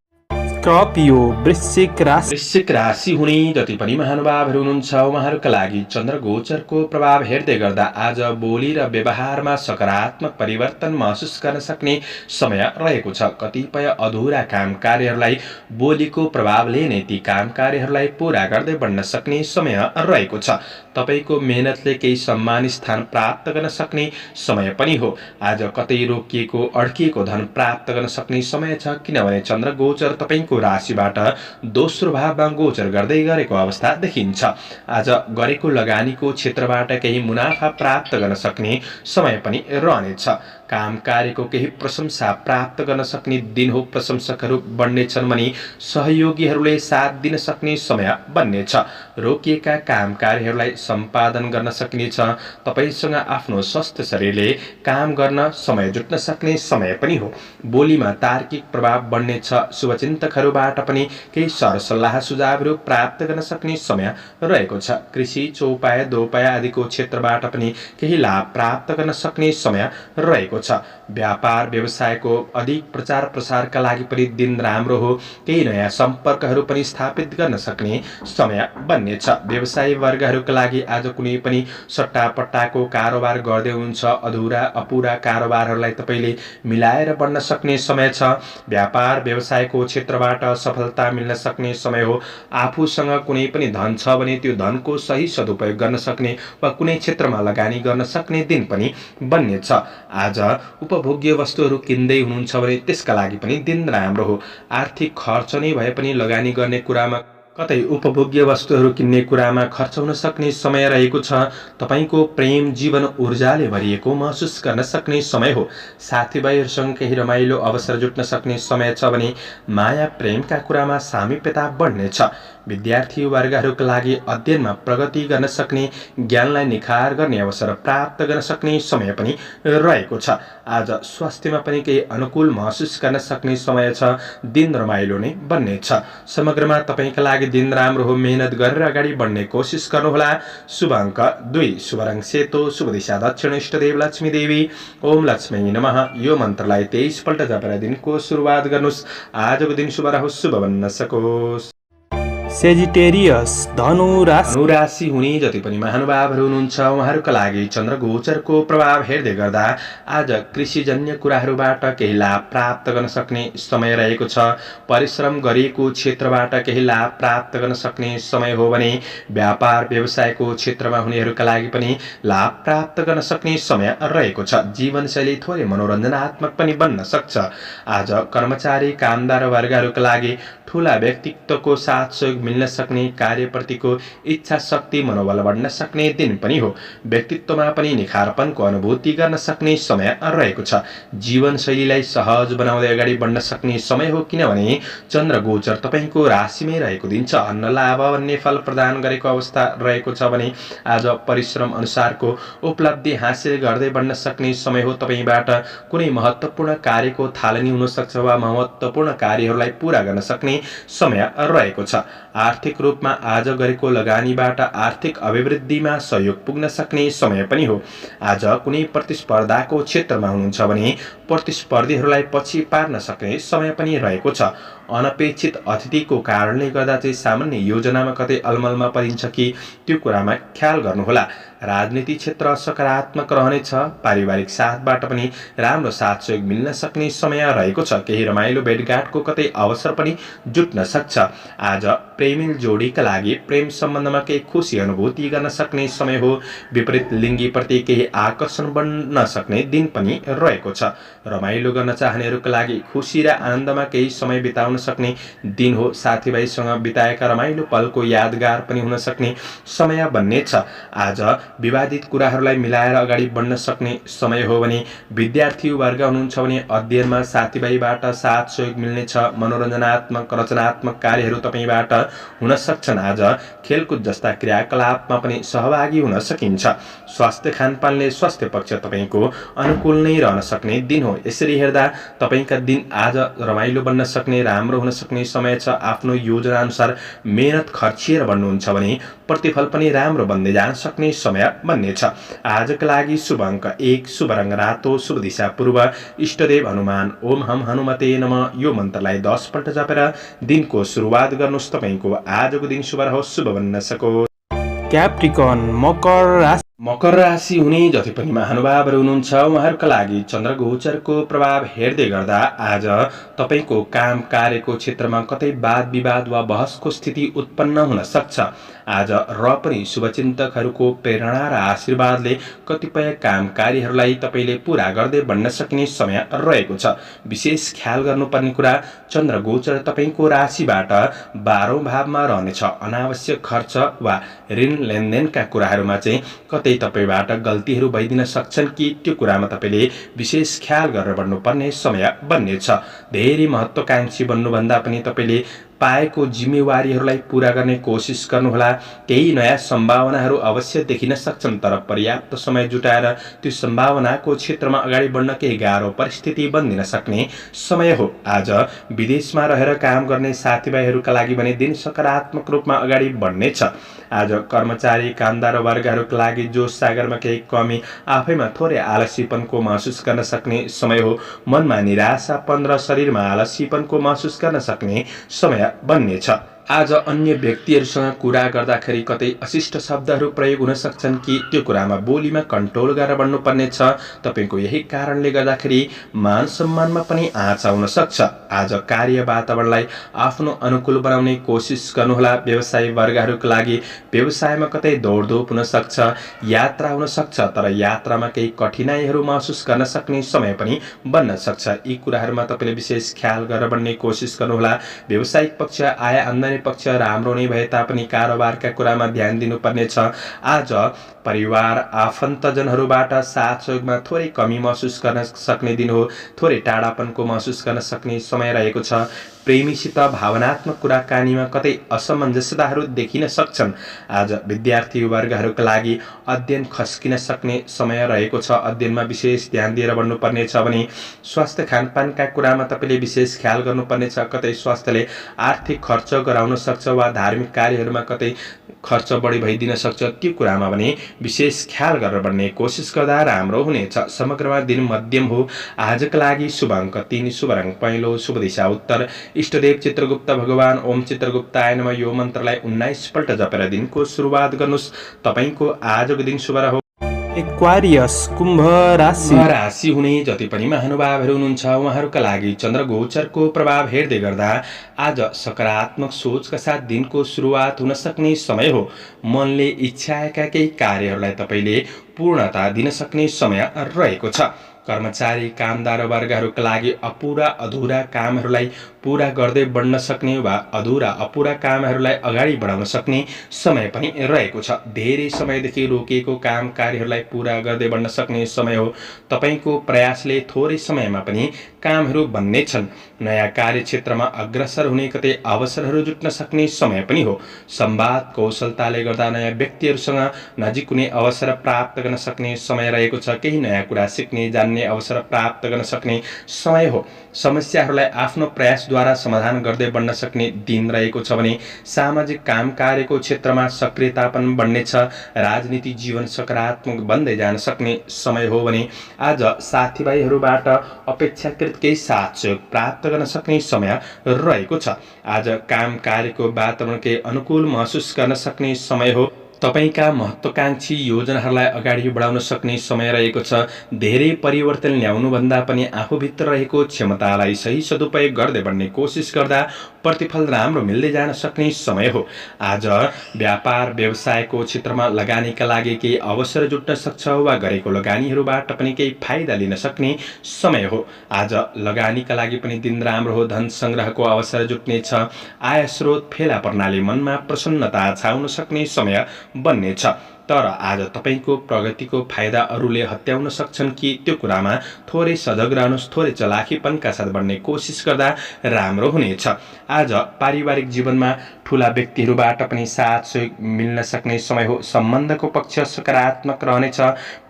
स्कर्पियो वृश्चिक राशि वृश्चिक राशि हुने जति पनि महानुभावहरू हुनुहुन्छ उहाँहरूका लागि चन्द्र गोचरको प्रभाव हेर्दै गर्दा आज बोली र व्यवहारमा सकारात्मक परिवर्तन महसुस गर्न सक्ने समय रहेको छ। कतिपय अधुरा काम कार्यहरूलाई बोलीको प्रभावले नै ती काम कार्यहरूलाई पूरा गर्दै बढ्न सक्ने समय रहेको छ। तपाईँको मेहनतले केही सम्मान स्थान प्राप्त गर्न सक्ने समय पनि हो। आज कतै रोकिएको अड्किएको धन प्राप्त गर्न सक्ने समय छ, किनभने चन्द्र गोचर तपाईँको राशिबाट दोस्रो भावमा गोचर गर्दै गरेको अवस्था देखिन्छ। आज गरेको लगानीको क्षेत्रबाट केही मुनाफा प्राप्त गर्न सक्ने समय पनि रहनेछ। काम कार्यको केही प्रशंसा प्राप्त गर्न सक्ने दिन हो। प्रशंसकहरू बढ्नेछन् भने सहयोगीहरूले साथ दिन सक्ने समय बन्नेछ। रोकिएका काम कार्यहरूलाई सम्पादन गर्न सकिनेछ। तपाईँसँग आफ्नो स्वस्थ शरीरले काम गर्न समय जुट्न सक्ने समय पनि हो। बोलीमा तार्किक प्रभाव बढ्नेछ। शुभचिन्तकहरूबाट पनि केही सरसल्लाह सुझावहरू प्राप्त गर्न सक्ने समय रहेको छ। कृषि, चौपाया, दोपाया आदिको क्षेत्रबाट पनि केही लाभ प्राप्त गर्न सक्ने समय रहेको छ। व्यापार व्यवसायको अधिक प्रचार प्रसारका लागि पनि दिन राम्रो हो। केही नयाँ सम्पर्कहरू पनि स्थापित गर्न सक्ने समय बन्नेछ। व्यवसायी वर्गहरूका लागि आज कुनै पनि सट्टापट्टाको कारोबार गर्दै हुनुहुन्छ। अधुरा अपुरा कारोबारहरूलाई तपाईँले मिलाएर बढ्न सक्ने समय छ। व्यापार व्यवसायको क्षेत्रबाट सफलता मिल्न सक्ने समय हो। आफूसँग कुनै पनि धन छ भने त्यो धनको सही सदुपयोग गर्न सक्ने वा कुनै क्षेत्रमा लगानी गर्न सक्ने दिन पनि बन्नेछ। आज उपभोग्य वस्तुहरू किन्दै हुनुहुन्छ भने त्यसका लागि पनि दिन राम्रो हो। आर्थिक खर्च नै भए पनि लगानी गर्ने कुरामा कतै उपभोग्य वस्तुहरू किन्ने कुरामा खर्च हुन सक्ने समय रहेको छ। तपाईँको प्रेम जीवन ऊर्जाले भरिएको महसुस गर्न सक्ने समय हो। साथीभाइहरूसँग केही रमाइलो अवसर जुट्न सक्ने समय छ भने माया प्रेमका कुरामा सामिप्यता बढ्नेछ। विद्यार्थी वर्गहरूका लागि अध्ययनमा प्रगति गर्न सक्ने, ज्ञानलाई निखार गर्ने अवसर प्राप्त गर्न सक्ने समय पनि रहेको छ। आज स्वास्थ्यमा पनि केही अनुकूल महसुस गर्न सक्ने समय छ। दिन रमाइलो नै बन्नेछ। समग्रमा तपाईँका लागि लागि दिन राम्रो हो, मेहनत गरेर अगाडि बढ्ने कोसिस गर्नुहोला। शुभ अङ्क 2, शुभ रङ सेतो, शुभ दिशा दक्षिण, इष्टदेव लक्ष्मी देवी। ओम लक्ष्मी नमः यो मन्त्रलाई 23 पल्ट जपेर दिनको सुरुवात गर्नुहोस्। आजको दिन शुभ रहोस्, शुभ बन्न सकोस्। सेजिटेरियस धनु राशि। धनु राशि हुने जति पनि महानुभावहरू हुनुहुन्छ उहाँहरूका लागि चन्द्र गोचरको प्रभाव हेर्दै गर्दा आज कृषिजन्य कुराहरूबाट केही लाभ प्राप्त गर्न सक्ने समय रहेको छ। परिश्रम गरिएको क्षेत्रबाट केही लाभ प्राप्त गर्न सक्ने समय हो भने व्यापार व्यवसायको क्षेत्रमा हुनेहरूका लागि पनि लाभ प्राप्त गर्न सक्ने समय रहेको छ। जीवनशैली थोरै मनोरञ्जनात्मक पनि बन्न सक्छ। आज कर्मचारी कामदार वर्गहरूका लागि ठूला व्यक्तित्वको साथ सहयोग मिल्न सक्ने, कार्यप्रतिको इच्छा शक्ति मनोबल बढ्न सक्ने दिन पनि हो। व्यक्तित्वमा पनि निखारपनको अनुभूति गर्न सक्ने समय रहेको छ। जीवनशैलीलाई सहज बनाउँदै अगाडि बढ्न सक्ने समय हो, किनभने चन्द्र गोचर तपाईको राशिमै रहेको दिन छ। अन्न लाभ भन्ने फल प्रदान गरेको अवस्था रहेको छ भने आज परिश्रम अनुसारको उपलब्धि हासिल गर्दै बढ्न सक्ने समय हो। तपाईबाट कुनै महत्त्वपूर्ण कार्यको थालनी हुन सक्छ वा महत्त्वपूर्ण कार्यहरूलाई पूरा गर्न सक्ने समय रहेको छ। आर्थिक रूपमा आज गरेको लगानीबाट आर्थिक अभिवृद्धिमा सहयोग पुग्न सक्ने समय पनि हो। आज कुनै प्रतिस्पर्धाको क्षेत्रमा हुनुहुन्छ भने प्रतिस्पर्धीहरूलाई पछि पार्न सक्ने समय पनि रहेको छ। अनपेक्षित अतिथिको कारणले गर्दा चाहिँ सामान्य योजनामा कतै अलमलमा परिन्छ कि त्यो कुरामा ख्याल गर्नुहोला। राजनीति क्षेत्र सकारात्मक रहनेछ। पारिवारिक साथबाट पनि राम्रो साथ सहयोग मिल्न सक्ने समय रहेको छ। केही रमाइलो भेटघाटको कतै अवसर पनि जुट्न सक्छ। आज प्रेमिल जोडीका लागि प्रेम सम्बन्धमा केही खुसी अनुभूति गर्न सक्ने समय हो। विपरीत लिङ्गीप्रति केही आकर्षण बढ्न सक्ने दिन पनि रहेको छ। रमाइलो गर्न चाहनेहरूका लागि खुसी र आनन्दमा केही समय बिताउन सक्ने दिन हो। साथीभाइसँग बिताएका रमाइलो पलको यादगार पनि हुन सक्ने समय बन्नेछ। आज विवादित कुराहरूलाई मिलाएर अगाडि बढ्न सक्ने समय हो भने विद्यार्थी वर्ग हुनुहुन्छ भने अध्ययनमा साथीभाइबाट साथ सहयोग मिल्नेछ। मनोरञ्जनात्मक रचनात्मक कार्यहरू तपाईबाट हुन सक्छन्। आज खेलकुद जस्ता क्रियाकलापमा पनि सहभागी हुन सकिन्छ। स्वास्थ्य खानपानले स्वास्थ्य पक्ष तपाईको अनुकूल नै रहन सक्ने दिन हो। यसरी हेर्दा तपाईका दिन आज रमाइलो बन्न सक्ने, राम्रो हुन सक्ने समय छ। आफ्नो योजना अनुसार मेहनत खर्चिएर बढ्नुहुन्छ भने प्रतिफल पनि राम्रो बन्दै जान सक्ने समय बन्नेछ। आजका लागि शुभ अङ्क 1, शुभ रङ रातो, शुभ दिशा पूर्व, इष्टदेव हनुमान। ओम हम हनुमते नमः यो मन्त्रलाई 10 पल्ट जपेर दिनको सुरुवात गर्नुहोस्। तपाईको आजको दिन शुभ रहोस्, शुभ बन्न सकोस्। क्याप्रिकन मकर राशि। मकर राशि हुने जति पनि महानुभावहरू हुनुहुन्छ उहाँहरूका लागि चन्द्र गोचरको प्रभाव हेर्दै गर्दा आज तपाईको काम कार्यको क्षेत्रमा कतै वाद विवाद वा बहसको स्थिति उत्पन्न हुन सक्छ। आज र पनि शुभचिन्तकहरूको प्रेरणा र आशीर्वादले कतिपय काम कार्यहरूलाई तपाईले पूरा गर्दै बढ्न सकिने समय रहेको छ। विशेष ख्याल गर्नुपर्ने कुरा चन्द्र गोचर तपाईको राशिबाट 12औं भावमा रहनेछ। अनावश्यक खर्च वा ऋण लेनदेनका कुराहरूमा चाहिँ कतै तपाईबाट गल्तीहरू भइदिन सक्छन् कि त्यो कुरामा तपाईले विशेष ख्याल गरेर बढ्नुपर्ने समय बन्नेछ। धेरै महत्त्वकांक्षी बन्नुभन्दा पनि तपाईले पाएको जिम्मेवारीहरूलाई पूरा गर्ने कोसिस गर्नुहोला। केही नयाँ सम्भावनाहरू अवश्य देखिन सक्छन्, तर पर्याप्त समय जुटाएर त्यो सम्भावनाको क्षेत्रमा अगाडि बढ्न केही गाह्रो परिस्थिति बन्दिन सक्ने समय हो। आज विदेशमा रहेर काम गर्ने साथीभाइहरूका लागि भने दिन सकारात्मक रूपमा अगाडि बढ्नेछ। आज कर्मचारी कामदार वर्गहरूका लागि जोश सागरमा केही कमी, आफैमा थोरै आलस्यपनको महसुस गर्न सक्ने समय हो। मनमा निराशापन र शरीरमा आलस्यपनको महसुस गर्न सक्ने समय बन्नेछ। आज अन्य व्यक्तिहरूसँग कुरा गर्दाखेरि कतै अशिष्ट शब्दहरू प्रयोग हुन सक्छन् कि त्यो कुरामा बोलीमा कन्ट्रोल गरेर बढ्नुपर्ने छ। तपाईको यही कारणले गर्दाखेरि मान सम्मानमा पनि आँच आउन सक्छ। आज कार्य वातावरणलाई आफ्नो अनुकूल बनाउने कोसिस गर्नुहोला। व्यवसायी वर्गहरूका लागि व्यवसायमा कतै दौडधोप हुन सक्छ, यात्रा हुन सक्छ, तर यात्रामा केही कठिनाइहरू महसुस गर्न सक्ने समय पनि बन्न सक्छ। यी कुराहरूमा तपाईले विशेष ख्याल गरेर बढ्ने कोसिस गर्नुहोला। व्यावसायिक पक्ष आय आम्दानी पक्ष राम्रो नै भए तापनि कारोबारका कुरामा ध्यान दिनुपर्नेछ। आज परिवार आफन्तजनहरूबाट साथ सहयोगमा थोरै कमी महसुस गर्न सक्ने दिन हो। थोरै टाढापनको महसुस गर्न सक्ने समय रहेको छ। प्रेमीसित भावनात्मक कुराकानीमा कतै असमञ्जसताहरू देखिन सक्छन्। आज विद्यार्थी वर्गहरूका लागि अध्ययन खस्किन सक्ने समय रहेको छ। अध्ययनमा विशेष ध्यान दिएर बढ्नुपर्नेछ भने स्वास्थ्य खानपानका कुरामा तपाईँले विशेष ख्याल गर्नुपर्नेछ। कतै स्वास्थ्यले आर्थिक खर्च गराउन सक्छ वा धार्मिक कार्यहरूमा कतै खर्च बढी भइदिन सक्छ। त्यो कुरामा भने विशेष ख्याल गरेर बढ्ने कोसिस गर्दा राम्रो हुनेछ। समग्रमा दिन मध्यम हो। आजका लागि शुभ अङ्क 3, शुभ रङ पहेँलो, शुभ दिशा उत्तर, इष्टदेव चित्रगुप्त भगवान ओम चित्रगुप्ताय नमः यो मन्त्रलाई 19 पल्ट जपेर दिनको सुरुवात गर्नुहोस्। तपाईँको आजको दिन शुभ रहोस्। एक्वारियस कुम्भ राशि। राशि हुने जति पनि महानुभावहरू हुनुहुन्छ उहाँहरूका लागि चन्द्र गोचरको प्रभाव हेर्दै गर्दा आज सकारात्मक सोचका साथ दिनको सुरुवात हुन सक्ने समय हो। मनले इच्छाएका केही कार्यहरूलाई तपाईँले पूर्णता दिन सक्ने समय रहेको छ। कर्मचारी कामदार वर्गहरूका लागि अपुरा अधुरा कामहरूलाई पूरा गर्दै बढ्न सक्ने वा अधुरा अपुरा कामहरूलाई अगाडि बढाउन सक्ने समय पनि रहेको छ। धेरै समयदेखि रोकिएको काम कार्यहरूलाई पूरा गर्दै बढ्न सक्ने समय हो। तपाईँको प्रयासले थोरै समयमा पनि कामहरू बन्ने छन्। नयाँ कार्यक्षेत्रमा अग्रसर हुने कतै अवसरहरू जुट्न सक्ने समय पनि हो। संवाद कौशलताले गर्दा नयाँ व्यक्तिहरूसँग नजिक हुने अवसर प्राप्त गर्न सक्ने समय रहेको छ। केही नयाँ कुरा सिक्ने जान्ने अवसर प्राप्त गर्न सक्ने समय हो। समस्याहरूलाई आफ्नो प्रयासद्वारा समाधान गर्दै बढ्न सक्ने दिन रहेको छ भने सामाजिक काम कार्यको क्षेत्रमा सक्रियता पनि बढ्नेछ। राजनीति जीवन सकारात्मक बन्दै जान सक्ने समय हो भने आज साथीभाइहरूबाट अपेक्षाकृत केही साथ सहयोग प्राप्त गर्न सक्ने समय रहेको छ। आज काम कार्यको वातावरण केही अनुकूल महसुस गर्न सक्ने समय हो। तपाईका महत्त्वकांक्षी योजनाहरूलाई अगाडि बढाउन सक्ने समय रहेको छ। धेरै परिवर्तन ल्याउनुभन्दा पनि आफूभित्र रहेको क्षमतालाई सही सदुपयोग गर्दै बढ्ने कोसिस गर्दा प्रतिफल राम्रो मिल्दै जान सक्ने समय हो। आज व्यापार व्यवसायको क्षेत्रमा लगानीका लागि केही अवसर जुट्न सक्छ वा गरेको लगानीहरूबाट पनि केही फाइदा लिन सक्ने समय हो। आज लगानीका लागि पनि दिन राम्रो हो। धन सङ्ग्रहको अवसर जुट्नेछ। आय स्रोत फेला पर्नाले मनमा प्रसन्नता छाउन सक्ने समय बन्नेछ। तर आज तपाईँको प्रगतिको फाइदा अरूले हत्याउन सक्छन् कि त्यो कुरामा थोरै सजग रहनुहोस्। थोरै चलाखीपनका साथ बढ्ने कोसिस गर्दा राम्रो हुनेछ। आज पारिवारिक जीवनमा ठुला व्यक्तिहरूबाट पनि साथ सहयोग मिल्न सक्ने समय हो। सम्बन्धको पक्ष सकारात्मक रहनेछ।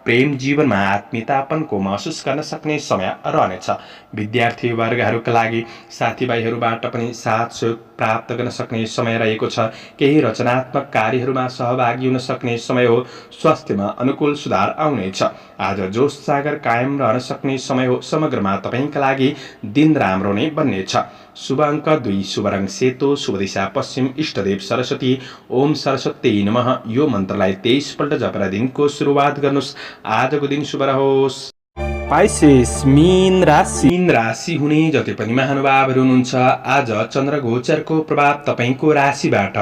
प्रेम जीवनमा आत्मीयतापनको महसुस गर्न सक्ने समय रहनेछ। विद्यार्थी वर्गहरूका लागि साथीभाइहरूबाट पनि साथ सहयोग प्राप्त गर्न सक्ने समय रहेको छ। केही रचनात्मक कार्यहरूमा सहभागी हुन सक्ने समय हो। स्वास्थ्यमा अनुकूल सुधार आउनेछ। आज जोश जागर कायम रहन सक्ने समय हो। समग्रमा तपाईँका लागि दिन राम्रो नै बन्नेछ। शुभ अङ्क 2, शुभ रङ सेतो, शुभ दिशा पश्चिम, इष्टदेव सरस्वती ओम सरस्वती नमः यो मन्त्रलाई 23 पल्ट जपेर दिनको सुरुवात गर्नुहोस्। आजको दिन शुभ रहोस्। पाइसेस मीन राशि। मीन राशि हुने जति पनि महानुभावहरू हुनुहुन्छ आज चन्द्र गोचरको प्रभाव तपाईँको राशिबाट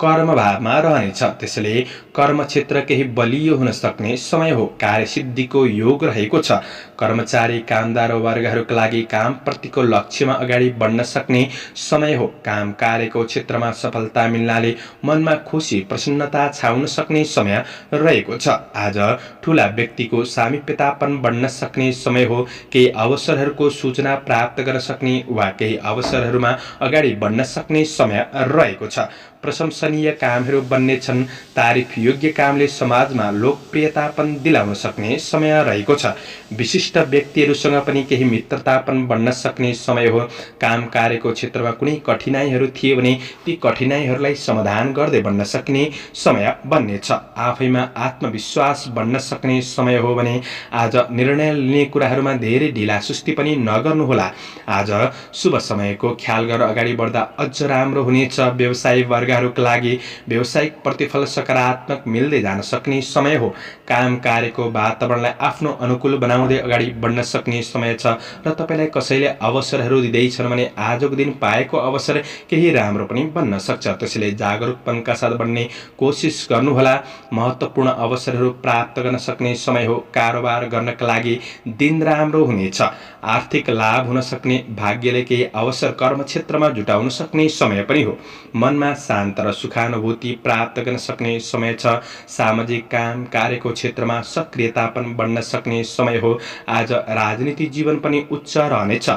कर्म भावमा रहनेछ। त्यसैले कर्म क्षेत्र केही बलियो हुन सक्ने समय हो। कार्यसिद्धिको योग रहेको छ। कर्मचारी कामदार वर्गहरूका लागि कामप्रतिको लक्ष्यमा अगाडि बढ्न सक्ने समय हो। काम कार्यको क्षेत्रमा सफलता मिल्नाले मनमा खुसी प्रसन्नता छाउन सक्ने समय रहेको छ। आज ठुला व्यक्तिको सामिप्यतापन बढ्न सक्ने समय हो। केही अवसरहरूको सूचना प्राप्त गर्न सक्ने वा केही अवसरहरूमा अगाडि बढ्न सक्ने समय रहेको छ। प्रशंसनीय कामहरू बन्ने छन्। तारिफ योग्य कामले समाजमा लोकप्रियता पनि दिलाउन सक्ने समय रहेको छ। विशिष्ट व्यक्तिहरूसँग पनि केही मित्रता पनि बन्न सक्ने समय हो। काम कार्यको क्षेत्रमा कुनै कठिनाइहरू थिए भने ती कठिनाइहरूलाई समाधान गर्दै बन्न सक्ने समय बन्नेछ। आफैमा आत्मविश्वास बन्न सक्ने समय हो भने आज निर्णय लिने कुराहरूमा धेरै ढिलासुस्ती पनि नगर्नुहोला। आज शुभ समयको ख्याल गरेर अगाडि बढ्दा अझ राम्रो हुनेछ। व्यवसायी वर्गहरूका लागि व्यावसायिक प्रतिफल सकारात्मक मिल्दै जान सक्ने समय हो। काम कार्यको वातावरणलाई आफ्नो अनुकूल बनाउँदै अगाडि बढ्न सक्ने समय छ र तपाईँलाई कसैले अवसरहरू दिँदैछन् भने आजको दिन पाएको अवसर केही राम्रो पनि बन्न सक्छ। त्यसैले जागरुकपनका साथ बढ्ने कोसिस गर्नुहोला। महत्त्वपूर्ण अवसरहरू प्राप्त गर्न सक्ने समय हो। कारोबार गर्नका लागि दिन राम्रो हुनेछ। आर्थिक लाभ हुन सक्ने भाग्यले केही अवसर कर्मक्षेत्रमा जुटाउन सक्ने समय पनि हो। मनमा शान्त र सुखानुभूति प्राप्त गर्न सक्ने समय छ। सामाजिक काम कार्यको क्षेत्रमा सक्रियता पनि बढ्न सक्ने समय हो। आज राजनीतिक जीवन पनि उच्च रहनेछ।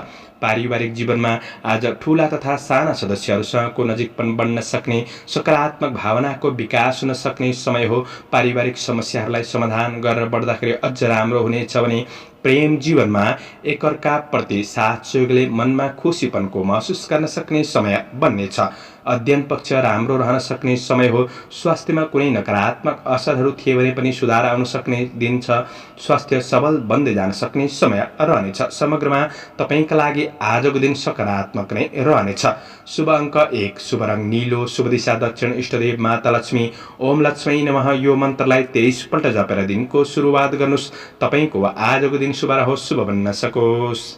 पारिवारिक जीवनमा आज ठूला तथा साना सदस्यहरूसँगको नजिकपन बढ्न सक्ने, सकारात्मक भावनाको विकास हुन सक्ने समय हो। पारिवारिक समस्याहरूलाई समाधान गरेर बढ्दाखेरि अझ राम्रो हुनेछ भने प्रेम जीवनमा एकअर्काप्रति साथ सहयोगले मनमा खुसीपनको महसुस गर्न सक्ने समय बन्नेछ। अध्ययन पक्ष राम्रो रहन सक्ने समय हो। स्वास्थ्यमा कुनै नकारात्मक असरहरू थिए भने पनि सुधार आउन सक्ने दिन छ। स्वास्थ्य सबल बन्दै जान सक्ने समय रहनेछ। समग्रमा तपाईका लागि आजको दिन सकारात्मक नै रहनेछ। शुभ अङ्क 1, शुभ रङ नीलो, शुभ दिशा दक्षिण, इष्टदेव माता लक्ष्मी। ओम लक्ष्मी नमः यो मन्त्रलाई 23 पल्ट जपेर दिनको सुरुवात गर्नुहोस्। तपाईको आजको दिन शुभ रहोस्, शुभ बन्न सकोस्।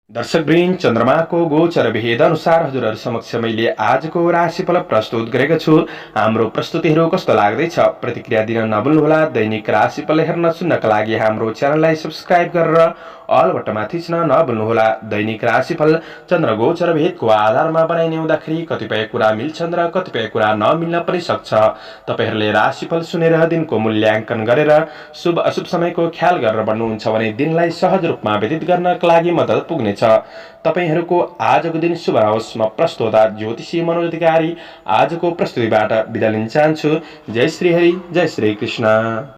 दर्शकवृन्द, चन्द्रमाको गोचर भेद अनुसार हजुरहरू समक्ष मैले आजको राशिफल प्रस्तुत गरेको छु। हाम्रो प्रस्तुतिहरू कस्तो लाग्दैछ प्रतिक्रिया दिन नभुल्नुहोला। दैनिक राशिफल हेर्न सुन्नका लागि हाम्रो च्यानललाई सब्स्क्राइब गरेर अल बटनमा थिच्न नभुल्नुहोला। दैनिक राशिफल चन्द्र गोचर भेदको आधारमा बनाइने हुँदाखेरि कतिपय कुरा मिल्छन् र कतिपय कुरा नमिल्न पनि सक्छ। तपाईहरूले राशिफल सुनेर दिनको मूल्याङ्कन गरेर शुभ अशुभ समयको ख्याल गरेर बढ्नुहुन्छ भने दिनलाई सहज रूपमा व्यतीत गर्नका लागि मद्दत पुग्नेछ। तपाईहरूको आजको दिन शुभ रहोस्। म प्रस्तोता ज्योतिषी मनोज अधिकारी आजको प्रस्तुतिबाट बिदा लिन चाहन्छु। जय श्री हरि, जय श्री कृष्ण।